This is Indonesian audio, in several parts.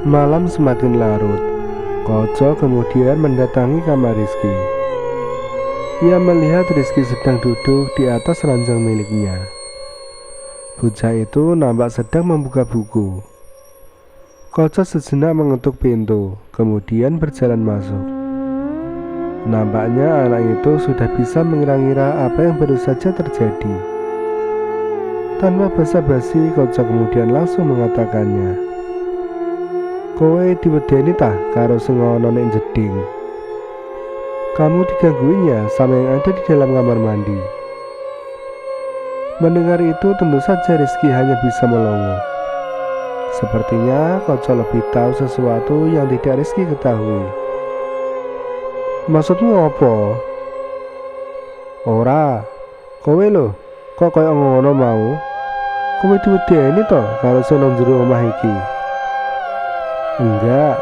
Malam semakin larut. Koco kemudian mendatangi kamar Rizky. Ia melihat Rizky sedang duduk di atas ranjang miliknya. Bocah itu nampak sedang membuka buku. Koco sejenak mengetuk pintu, kemudian berjalan masuk. Nampaknya anak itu sudah bisa mengira-ngira apa yang baru saja terjadi. Tanpa basa-basi, Koco kemudian langsung mengatakannya. Kowe diwedeni tah karo sing ana ning jeding. Kamu digangguinya sama yang ada di dalam kamar mandi. Mendengar itu tentu saja Rizky hanya bisa melongo. Sepertinya Koco lebih tahu sesuatu yang tidak Rizky ketahui. Maksudmu apa? Ora, kowe lho, kok kaya ngono mau? Kowe diwedeni to karo sing nang jero omah iki? Enggak,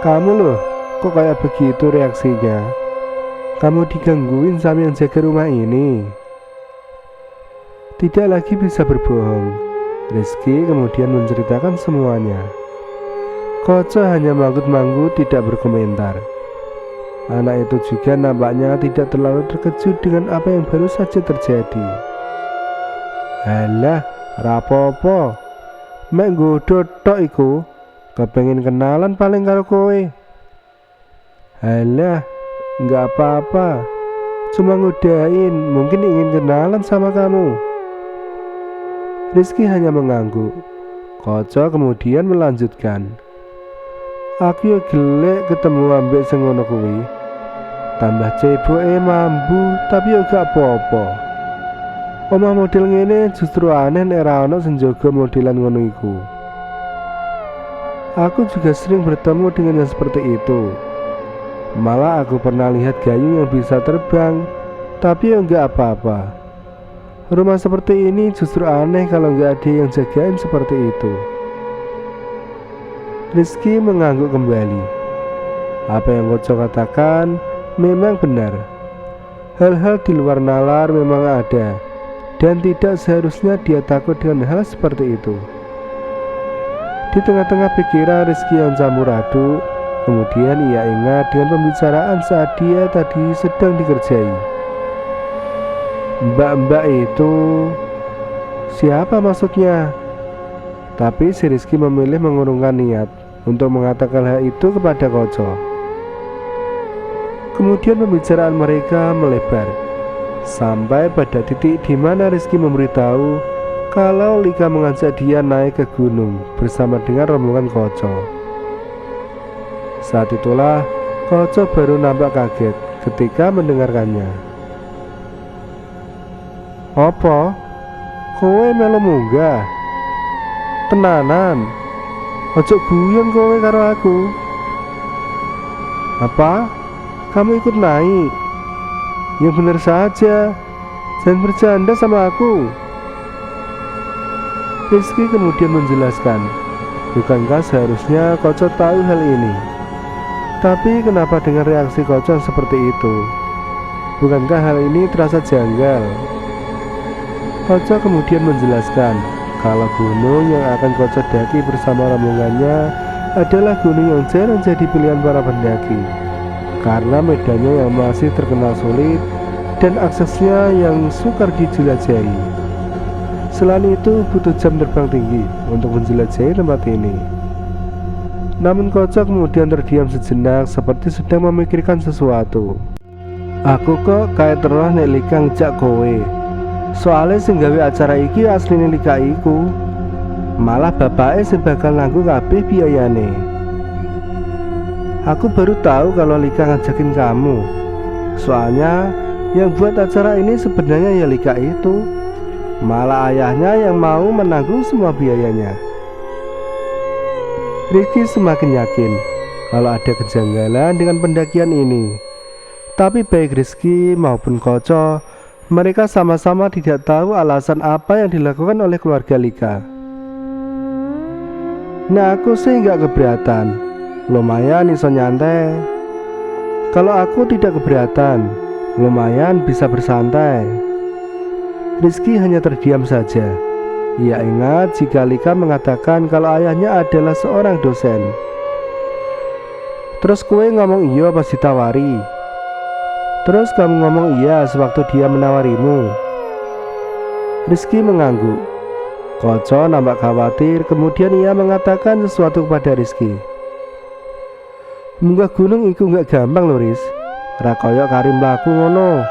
kamu loh, kok kayak begitu reaksinya? Kamu digangguin sama yang jaga rumah ini. Tidak lagi bisa berbohong. Rizky kemudian menceritakan semuanya. Koco hanya manggut-manggut tidak berkomentar. Anak itu juga nampaknya tidak terlalu terkejut dengan apa yang baru saja terjadi. Halah, rapopo. Mek nggodho tok iku. Kepengen kenalan paling karo kowe. Halah, nggak apa-apa. Cuma ngodain, mungkin ingin kenalan sama kamu. Rizky hanya mengangguk. Koco kemudian melanjutkan. Aku yo gelek ketemu ambek sing ngono kuwi. Tambah ceboke mambu, tapi yo gak apa-apa. Omah model ngene justru aneh nek ra ono sing jaga modelan ngono iku. Aku juga sering bertemu dengan yang seperti itu. Malah aku pernah lihat gayung yang bisa terbang, tapi ya nggak apa-apa. Rumah seperti ini justru aneh kalau nggak ada yang jagain seperti itu. Rizky mengangguk kembali. Apa yang Koco katakan memang benar. Hal-hal di luar nalar memang ada, dan tidak seharusnya dia takut dengan hal seperti itu. Di tengah-tengah pikiran Rizky yang campur aduk, kemudian ia ingat dengan pembicaraan saat dia tadi sedang dikerjai. Mbak-mbak itu siapa maksudnya? Tapi si Rizky memilih mengurungkan niat untuk mengatakan hal itu kepada Koco. Kemudian pembicaraan mereka melebar sampai pada titik di mana Rizky memberitahu kalau Lika mengajak dia naik ke gunung bersama dengan rombongan Koco. Saat itulah Koco baru nampak kaget ketika mendengarkannya. Apa? Kowe melu munggah? Tenanan? Ojo guyon kowe karo aku. Apa? Kamu ikut naik? Ya bener saja. Jangan bercanda sama aku. Rizky kemudian menjelaskan, bukankah seharusnya Koco tahu hal ini? Tapi kenapa dengan reaksi Koco seperti itu? Bukankah hal ini terasa janggal? Koco kemudian menjelaskan kalau gunung yang akan Koco daki bersama rombongannya adalah gunung yang jarang jadi pilihan para pendaki, karena medannya yang masih terkenal sulit dan aksesnya yang sukar dijelajahi. Selain itu butuh jam terbang tinggi untuk menjelajahi tempat ini. Namun Koco kemudian terdiam sejenak seperti sedang memikirkan sesuatu. Aku kok kayak terus nek Lika ngejak kowe. Soalnya sing gawe acara iki asline Lika iku. Malah bapake sing bakal nanggung kabeh biayane. Aku baru tahu kalau Lika ngajakin kamu. Soalnya yang buat acara ini sebenarnya ya Lika itu. Malah ayahnya yang mau menanggung semua biayanya. Rizky semakin yakin kalau ada kejanggalan dengan pendakian ini. Tapi baik Rizky maupun Koco, mereka sama-sama tidak tahu alasan apa yang dilakukan oleh keluarga Lika. Nah aku sih nggak keberatan, lumayan iso nyantai. Kalau aku tidak keberatan, lumayan bisa bersantai. Rizky hanya terdiam saja. Ia ingat jika Lika mengatakan kalau ayahnya adalah seorang dosen. Terus kue ngomong iya pas ditawari. Terus kamu ngomong iya sewaktu dia menawarimu. Rizky mengangguk. Koco nampak khawatir, kemudian ia mengatakan sesuatu kepada Rizky. Munggah gunung iku gak gampang lho Riz. Ra kaya kari mlaku ngono.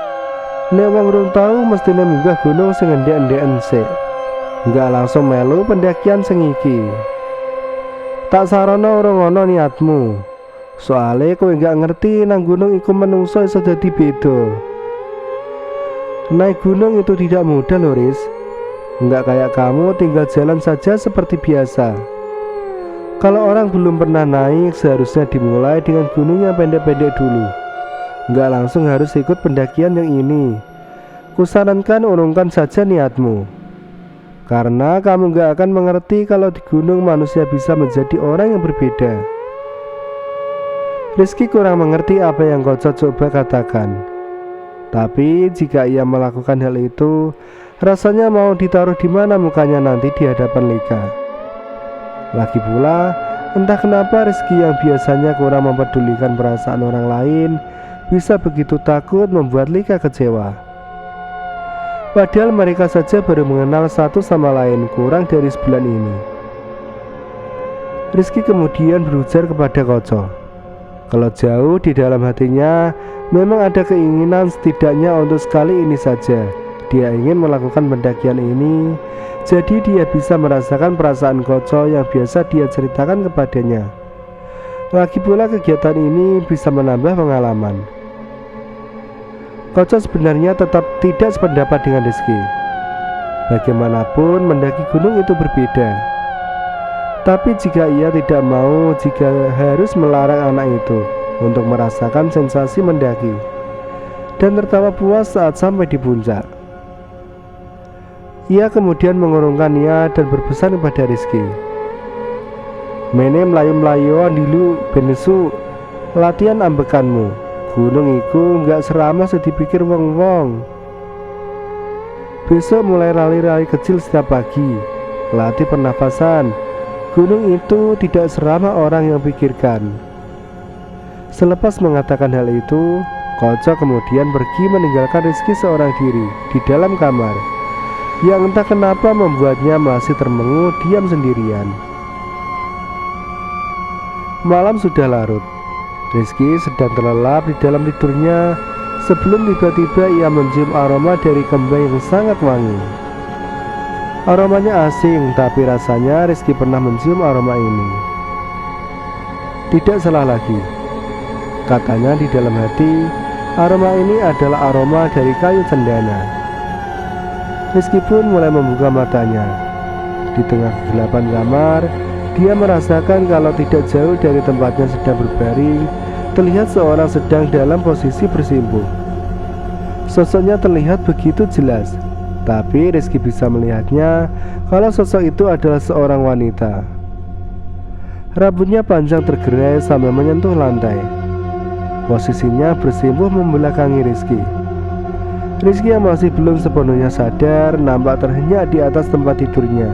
Nek wong urung tau mestine munggah gunung sing endhek-endheken sik. Enggak langsung melu pendakian sing iki. Tak sarana urung ana niatmu. Soale kowe enggak ngerti nang gunung iku menungso iso dadi beda. Naik gunung itu tidak mudah lho Riz. Enggak kayak kamu tinggal jalan saja seperti biasa. Kalau orang belum pernah naik seharusnya dimulai dengan gunung yang pendek-pendek dulu. Enggak langsung harus ikut pendakian yang ini. Kusarankan urungkan saja niatmu. Karena kamu gak akan mengerti kalau di gunung manusia bisa menjadi orang yang berbeda. Rizky kurang mengerti apa yang Koco coba katakan. Tapi jika ia melakukan hal itu, rasanya mau ditaruh di mana mukanya nanti di hadapan Lika. Lagi pula, entah kenapa Rizky yang biasanya kurang mempedulikan perasaan orang lain bisa begitu takut membuat Lika kecewa. Padahal mereka saja baru mengenal satu sama lain kurang dari sebulan ini. Rizky kemudian berujar kepada Koco. Kalau jauh di dalam hatinya memang ada keinginan setidaknya untuk sekali ini saja. Dia ingin melakukan pendakian ini, jadi dia bisa merasakan perasaan Koco yang biasa dia ceritakan kepadanya. Lagi pula kegiatan ini bisa menambah pengalaman. Koco sebenarnya tetap tidak sependapat dengan Rizky. Bagaimanapun mendaki gunung itu berbeda. Tapi jika ia tidak mau, jika harus melarang anak itu untuk merasakan sensasi mendaki dan tertawa puas saat sampai di puncak. Ia kemudian mengurungkan niat dan berpesan kepada Rizky. Mene melayu-melayuan dulu benesu latihan ambekanmu. Gunung iku nggak seramah sedipikir wong-wong. Besok mulai rali-rali kecil setiap pagi. Latih pernafasan. Gunung itu tidak seramah orang yang pikirkan. Selepas mengatakan hal itu, Koco kemudian pergi meninggalkan Rizky seorang diri di dalam kamar, yang entah kenapa membuatnya masih termengu diam sendirian. Malam sudah larut. Rizky sedang terlelap di dalam tidurnya sebelum tiba-tiba ia mencium aroma dari kembang yang sangat wangi. Aromanya asing, tapi rasanya Rizky pernah mencium aroma ini. Tidak salah lagi, katanya di dalam hati, aroma ini adalah aroma dari kayu cendana. Rizky pun mulai membuka matanya. Di tengah kegelapan kamar, dia merasakan kalau tidak jauh dari tempatnya sedang berbaring, terlihat seorang sedang dalam posisi bersimpuh. Sosoknya terlihat begitu jelas, tapi Rizky bisa melihatnya kalau sosok itu adalah seorang wanita. Rambutnya panjang tergerai sambil menyentuh lantai. Posisinya bersimpuh membelakangi Rizky. Rizky yang masih belum sepenuhnya sadar nampak terhenyak di atas tempat tidurnya.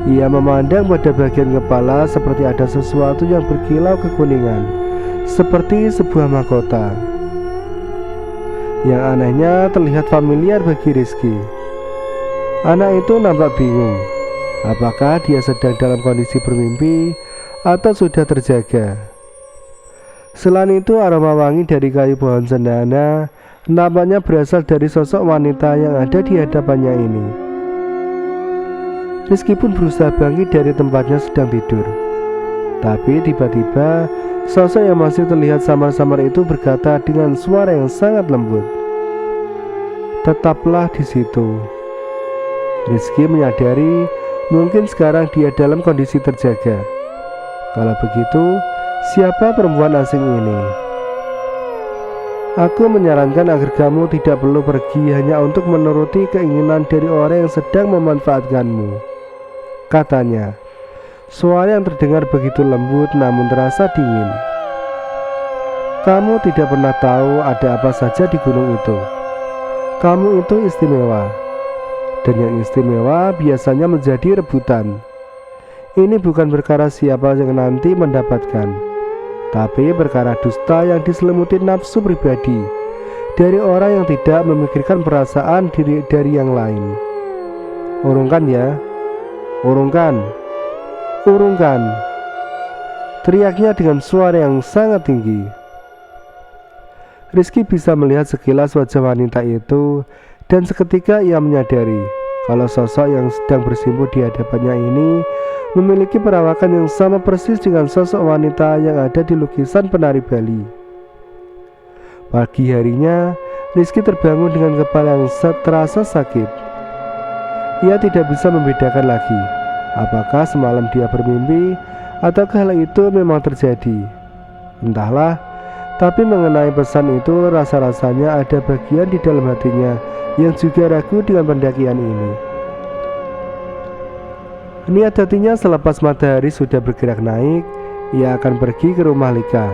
Ia memandang pada bagian kepala seperti ada sesuatu yang berkilau kekuningan, seperti sebuah mahkota. Yang anehnya terlihat familiar bagi Rizky. Anak itu nampak bingung. Apakah dia sedang dalam kondisi bermimpi atau sudah terjaga? Selain itu, aroma wangi dari kayu pohon cendana nampaknya berasal dari sosok wanita yang ada di hadapannya ini. Rizky pun berusaha bangkit dari tempatnya sedang tidur. Tapi tiba-tiba sosok yang masih terlihat samar-samar itu berkata dengan suara yang sangat lembut, "Tetaplah di situ." Rizky menyadari mungkin sekarang dia dalam kondisi terjaga. Kalau begitu, siapa perempuan asing ini? Aku menyarankan agar kamu tidak perlu pergi hanya untuk menuruti keinginan dari orang yang sedang memanfaatkanmu, katanya. Suara yang terdengar begitu lembut namun terasa dingin. Kamu tidak pernah tahu ada apa saja di gunung itu. Kamu itu istimewa. dan yang istimewa biasanya menjadi rebutan. Ini bukan perkara siapa yang nanti mendapatkan, tapi perkara dusta yang diselimuti nafsu pribadi dari orang yang tidak memikirkan perasaan diri dari yang lain. Urungkan ya, urungkan, urungkan, teriaknya dengan suara yang sangat tinggi. Rizky bisa melihat sekilas wajah wanita itu, dan seketika ia menyadari kalau sosok yang sedang bersimpuh di hadapannya ini memiliki perawakan yang sama persis dengan sosok wanita yang ada di lukisan penari Bali. Pagi harinya, Rizky terbangun dengan kepala yang terasa sakit. Ia tidak bisa membedakan lagi apakah semalam dia bermimpi atau hal itu memang terjadi. Entahlah, tapi mengenai pesan itu rasa-rasanya ada bagian di dalam hatinya yang juga ragu dengan pendakian ini. Niat hatinya selepas matahari sudah bergerak naik, ia akan pergi ke rumah Lika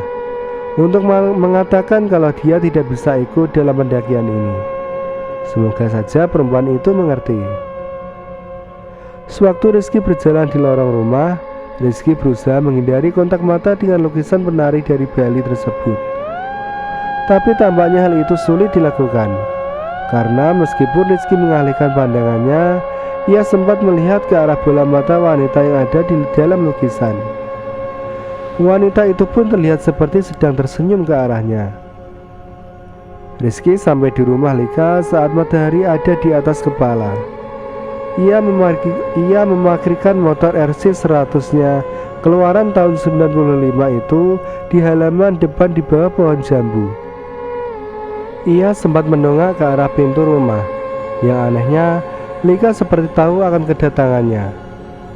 untuk mengatakan kalau dia tidak bisa ikut dalam pendakian ini. Semoga saja perempuan itu mengerti. Sewaktu Rizky berjalan di lorong rumah, Rizky berusaha menghindari kontak mata dengan lukisan penari dari Bali tersebut. Tapi tampaknya hal itu sulit dilakukan, karena meskipun Rizky mengalihkan pandangannya, ia sempat melihat ke arah bola mata wanita yang ada di dalam lukisan. Wanita itu pun terlihat seperti sedang tersenyum ke arahnya. Rizky sampai di rumah Lika saat matahari ada di atas kepala. Ia memarkirkan motor RC 100-nya keluaran tahun 95 itu di halaman depan di bawah pohon jambu. Ia sempat mendongak ke arah pintu rumah. Yang anehnya, Lika seperti tahu akan kedatangannya.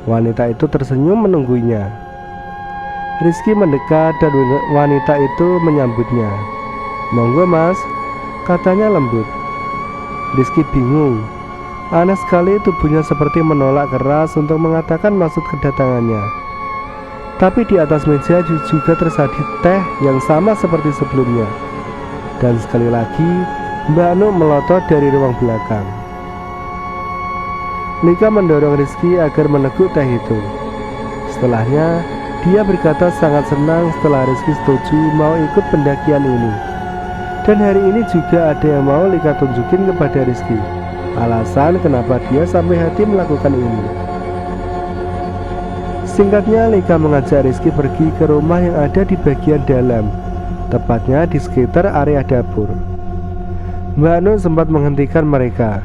Wanita itu tersenyum menunggunya. Rizky mendekat dan wanita itu menyambutnya. "Monggo mas," katanya lembut. Rizky bingung. Aneh sekali, tubuhnya seperti menolak keras untuk mengatakan maksud kedatangannya. Tapi di atas meja juga tersaji teh yang sama seperti sebelumnya. Dan sekali lagi Mbak Nuk melotot dari ruang belakang. Lika mendorong Rizky agar meneguk teh itu. Setelahnya dia berkata sangat senang setelah Rizky setuju mau ikut pendakian ini. Dan hari ini juga ada yang mau Lika tunjukin kepada Rizky alasan kenapa dia sampai hati melakukan ini. Singkatnya, Lika mengajak Rizky pergi ke rumah yang ada di bagian dalam, tepatnya di sekitar area dapur. Mbak Nur sempat menghentikan mereka.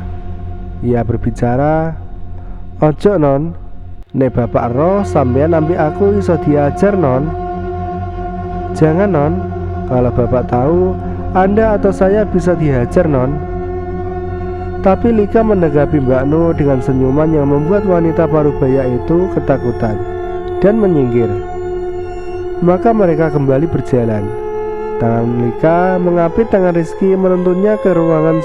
Ia berbicara, "Ojo non, nek bapak roh sampean ambil aku iso diajar non. Jangan non, kalau bapak tahu Anda atau saya bisa dihajar non." Tapi Lika menanggapi Mbak Nur dengan senyuman yang membuat wanita parubaya itu ketakutan dan menyingkir. Maka mereka kembali berjalan. Tangan Lika mengapit tangan Rizky menuntunnya ke ruangan.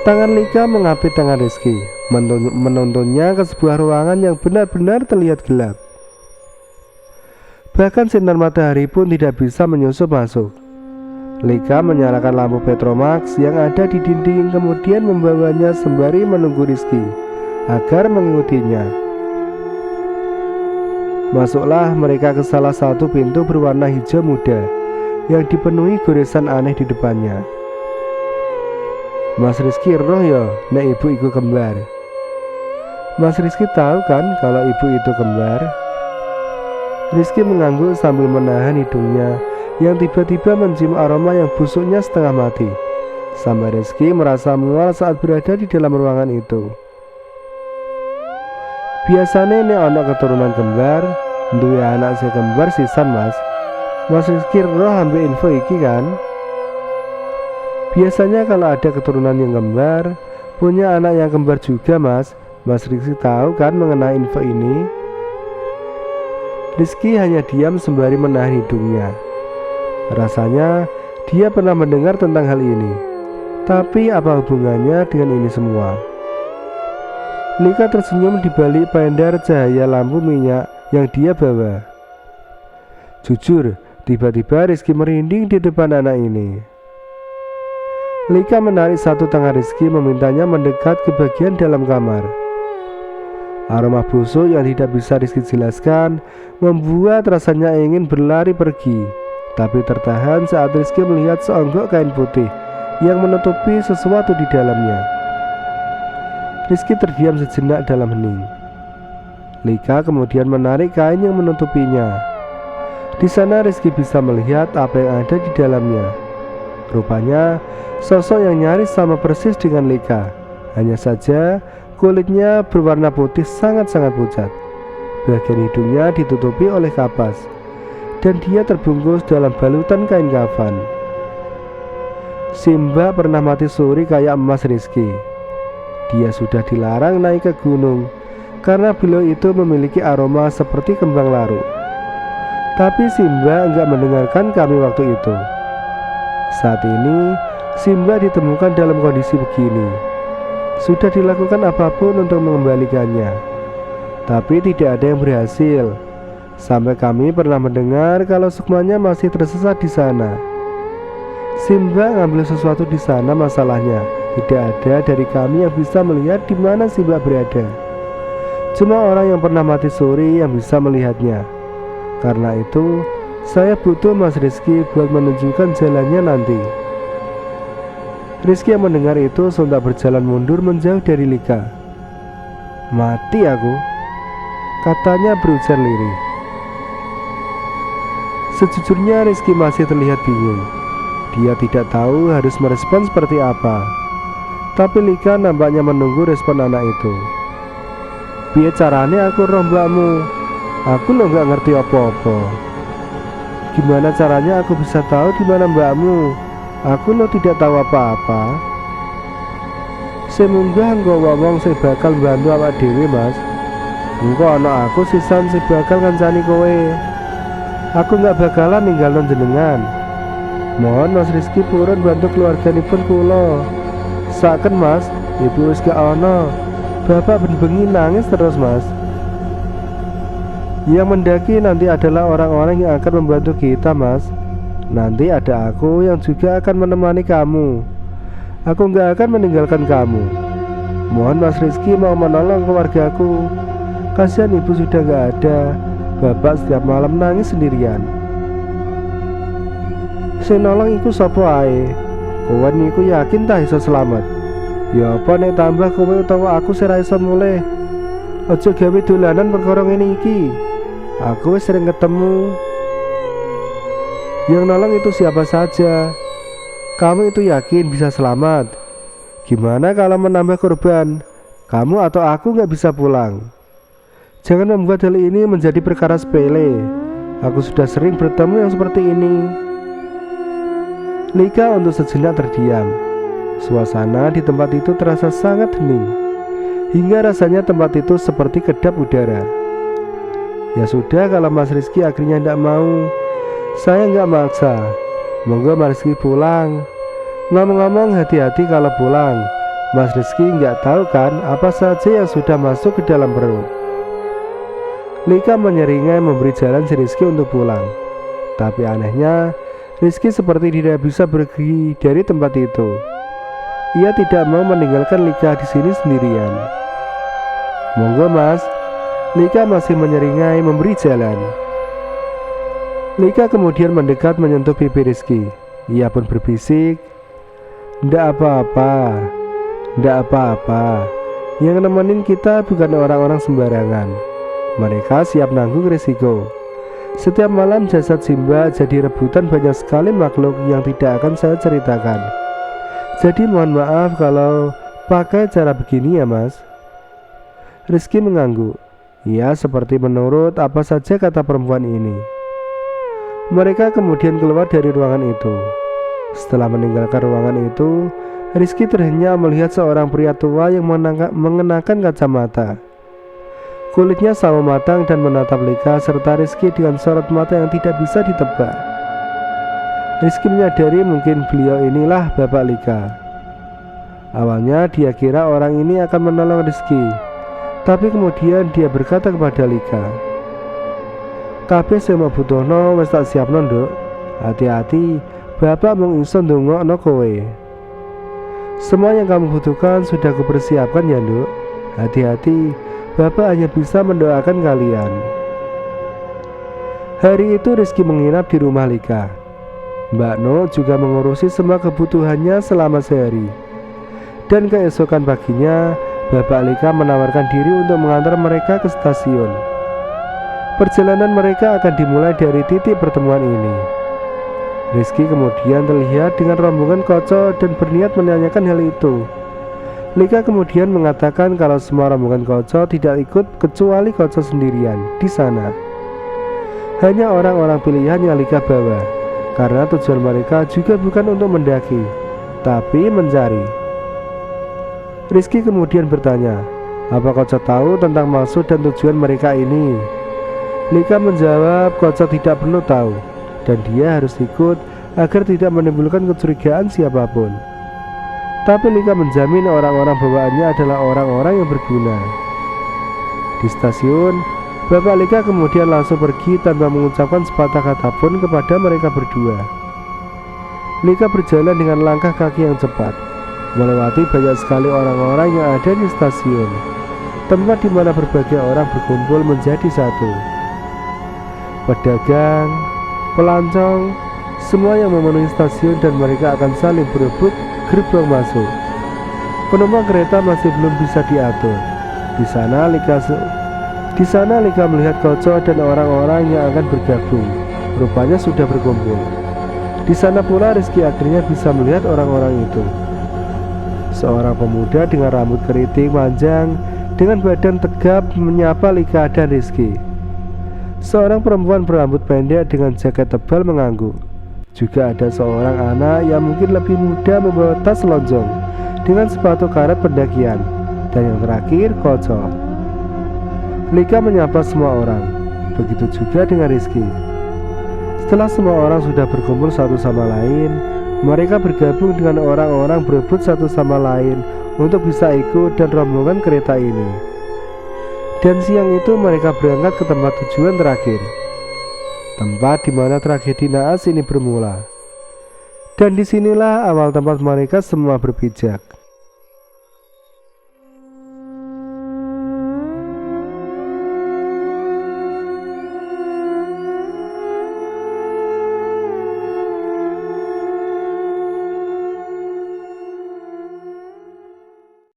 Tangan Lika mengapit tangan Rizky menuntunnya ke sebuah ruangan yang benar-benar terlihat gelap. Bahkan sinar matahari pun tidak bisa menyusup masuk. Lika menyalakan lampu Petromax yang ada di dinding, kemudian membawanya sembari menunggu Rizky agar mengikutinya. Masuklah mereka ke salah satu pintu berwarna hijau muda yang dipenuhi goresan aneh di depannya. "Mas Rizky roh ya nek ibu iku kembar." Mas Rizky tahu kan kalau ibu itu kembar? Rizky mengangguk sambil menahan hidungnya yang tiba-tiba mencium aroma yang busuknya setengah mati. Sampai Rizky merasa mual saat berada di dalam ruangan itu. Biasanya nek ana keturunan kembar, duwe anak si kembar sisan mas. Mas Rizky roh ambil info iki kan? Biasanya kalau ada keturunan yang kembar, punya anak yang kembar juga mas. Mas Rizky tahu kan mengenai info ini? Rizky hanya diam sembari menahan hidungnya. Rasanya dia pernah mendengar tentang hal ini. Tapi apa hubungannya dengan ini semua? Lika tersenyum di balik pendar cahaya lampu minyak yang dia bawa. Jujur, tiba-tiba Rizky merinding di depan anak ini. Lika menarik satu tangan Rizky memintanya mendekat ke bagian dalam kamar. Aroma busuk yang tidak bisa Rizky jelaskan membuat rasanya ingin berlari pergi, tapi tertahan saat Rizky melihat seonggok kain putih yang menutupi sesuatu di dalamnya. Rizky terdiam sejenak dalam hening. Lika kemudian menarik kain yang menutupinya. Di sana Rizky bisa melihat apa yang ada di dalamnya. Rupanya sosok yang nyaris sama persis dengan Lika, hanya saja kulitnya berwarna putih sangat-sangat pucat. Bagian hidungnya ditutupi oleh kapas, dan dia terbungkus dalam balutan kain kafan. Simba pernah mati suri kayak emas Rizky. Dia sudah dilarang naik ke gunung karena beliau itu memiliki aroma seperti kembang larut. Tapi Simba enggak mendengarkan kami waktu itu. Saat ini Simba ditemukan dalam kondisi begini. Sudah dilakukan apapun untuk mengembalikannya, tapi tidak ada yang berhasil. Sampai kami pernah mendengar kalau sukmanya masih tersesat di sana. Simba ngambil sesuatu di sana, masalahnya tidak ada dari kami yang bisa melihat di mana Simba berada. Cuma orang yang pernah mati suri yang bisa melihatnya. Karena itu saya butuh Mas Rizky buat menunjukkan jalannya nanti. Rizky yang mendengar itu sontak berjalan mundur menjauh dari Lika. Mati aku, katanya berujar lirih. Sejujurnya Rizky masih terlihat bingung. Dia tidak tahu harus merespon seperti apa. Tapi Lika nampaknya menunggu respon anak itu. Piye carane aku roh mbakmu? Aku lo gak ngerti apa-apa. Gimana caranya aku bisa tahu di mana mbakmu? Aku lo tidak tahu apa-apa. Semunggah engko ngomong sing bakal bantu awak dhewe, Mas. Engko ana aku sisan sing bakal ngancani kowe. Aku gak bakalan ninggalno jenengan. Mohon Mas Rizky purun bantu keluarganipun kula. Saken Mas, ibu wis gak ana. Bapak ben-bengi nangis terus, Mas. Yang mendaki nanti adalah orang-orang yang akan membantu kita, Mas. Nanti ada aku yang juga akan menemani kamu. Aku gak akan meninggalkan kamu. Mohon Mas Rizky mau menolong keluargaku. Kasihan ibu sudah gak ada. Bapak setiap malam nangis sendirian. Sing nolong iku sapa ae? Kowe niku yakin tak iso selamat? Ya apa nek tambah kowe utawa aku sing ra iso mulih? Aja gawe dolanan perkara ngene iki. Aku wis sering ketemu. Yang nolong itu siapa saja. Kamu itu yakin bisa selamat? Gimana kalau menambah korban? Kamu atau aku gak bisa pulang. Jangan membuat hal ini menjadi perkara sepele. Aku sudah sering bertemu yang seperti ini. Lika untuk sejenak terdiam. Suasana di tempat itu terasa sangat hening, hingga rasanya tempat itu seperti kedap udara. Ya sudah, kalau Mas Rizky akhirnya tidak mau, saya nggak maksa. Monggo Mas Rizky pulang. Ngomong-ngomong, hati-hati kalau pulang. Mas Rizky nggak tahu kan apa saja yang sudah masuk ke dalam perut. Lika menyeringai memberi jalan si Rizky untuk pulang. Tapi anehnya, Rizky seperti tidak bisa pergi dari tempat itu. Ia tidak mau meninggalkan Lika di sini sendirian. Monggo Mas. Lika masih menyeringai memberi jalan. Lika kemudian mendekat menyentuh pipi Rizky. Ia pun berbisik, "Ndak apa-apa, ndak apa-apa. Yang nemenin kita bukan orang-orang sembarangan. Mereka siap nanggung risiko. Setiap malam jasad Simba jadi rebutan banyak sekali makhluk yang tidak akan saya ceritakan. Jadi mohon maaf kalau pakai cara begini ya Mas." Rizky mengangguk. Ia seperti menurut apa saja kata perempuan ini. Mereka kemudian keluar dari ruangan itu. Setelah meninggalkan ruangan itu, Rizky terhenyak melihat seorang pria tua yang mengenakan kacamata. Kulitnya sawo matang dan menatap Lika serta Rizky dengan sorot mata yang tidak bisa ditebak. Rizky menyadari mungkin beliau inilah Bapak Lika. Awalnya dia kira orang ini akan menolong Rizky, tapi kemudian dia berkata kepada Lika, "Kabeh sing butuhno wis tak siapno, Nduk. Hati-hati, Bapak mung iso ndongakno kowe." Semua yang kamu butuhkan sudah kupersiapkan ya, Nduk. Hati-hati, Bapak hanya bisa mendoakan kalian." Hari itu Rizky menginap di rumah Lika. Mbak No juga mengurusi semua kebutuhannya selama sehari. Dan keesokan paginya, Bapak Lika menawarkan diri untuk mengantar mereka ke stasiun. Perjalanan mereka akan dimulai dari titik pertemuan ini. Rizky kemudian terlihat dengan rombongan Koco dan berniat menanyakan hal itu. Lika kemudian mengatakan kalau semua rombongan Koco tidak ikut kecuali Koco sendirian di sana. Hanya orang-orang pilihan yang Lika bawa, karena tujuan mereka juga bukan untuk mendaki, tapi mencari. Rizky kemudian bertanya, "Apa Koco tahu tentang maksud dan tujuan mereka ini?" Lika menjawab Koco tidak perlu tahu, dan dia harus ikut agar tidak menimbulkan kecurigaan siapapun. Tapi Lika menjamin orang-orang bawaannya adalah orang-orang yang berguna. Di stasiun, Bapak Lika kemudian langsung pergi tanpa mengucapkan sepatah kata pun kepada mereka berdua. Lika berjalan dengan langkah kaki yang cepat, melewati banyak sekali orang-orang yang ada di stasiun, tempat di mana berbagai orang berkumpul menjadi satu. Pedagang, pelancong, semua yang memenuhi stasiun, dan mereka akan saling berebut gerbang masuk. Penumpang kereta masih belum bisa diatur. Di sana Lika melihat Koco dan orang-orang yang akan bergabung. Rupanya sudah berkumpul. Di sana pula Rizky akhirnya bisa melihat orang-orang itu. Seorang pemuda dengan rambut keriting panjang dengan badan tegap menyapa Lika dan Rizky. Seorang perempuan berambut pendek dengan jaket tebal mengangguk. Juga ada seorang anak yang mungkin lebih muda membawa tas lonjong dengan sepatu karet pendakian. Dan yang terakhir Koco. Lika menyapa semua orang. Begitu juga dengan Rizky. Setelah semua orang sudah berkumpul satu sama lain, mereka bergabung dengan orang-orang berebut satu sama lain untuk bisa ikut dan rombongan kereta ini. Dan siang itu mereka berangkat ke tempat tujuan terakhir, tempat di mana tragedi naas ini bermula. Dan disinilah awal tempat mereka semua berpijak.